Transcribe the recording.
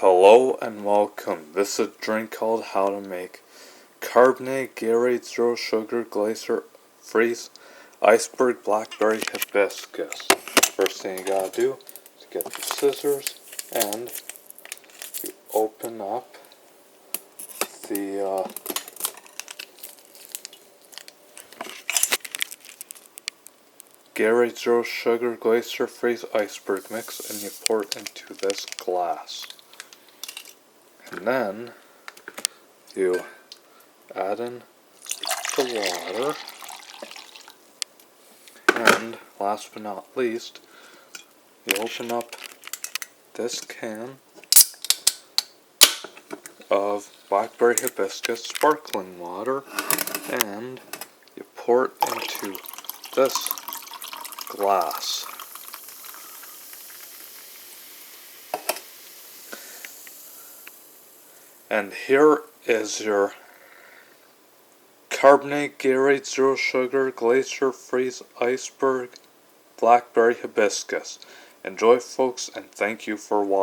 Hello and welcome. This is a drink called How to Make Carbonated Gatorade, Zero Sugar, Glacier, Freeze, Iceberg Blackberry Hibiscus. First thing you gotta do is get your scissors and you open up the Gatorade, Zero Sugar, Glacier, Freeze, Iceberg mix, and you pour it into this glass. And then you add in the water, and last but not least, you open up this can of Blackberry Hibiscus sparkling water, and you pour it into this glass. And here is your Carbonated Gatorade, Zero Sugar, Glacier, Freeze, Iceberg, Blackberry Hibiscus. Enjoy, folks, and thank you for watching.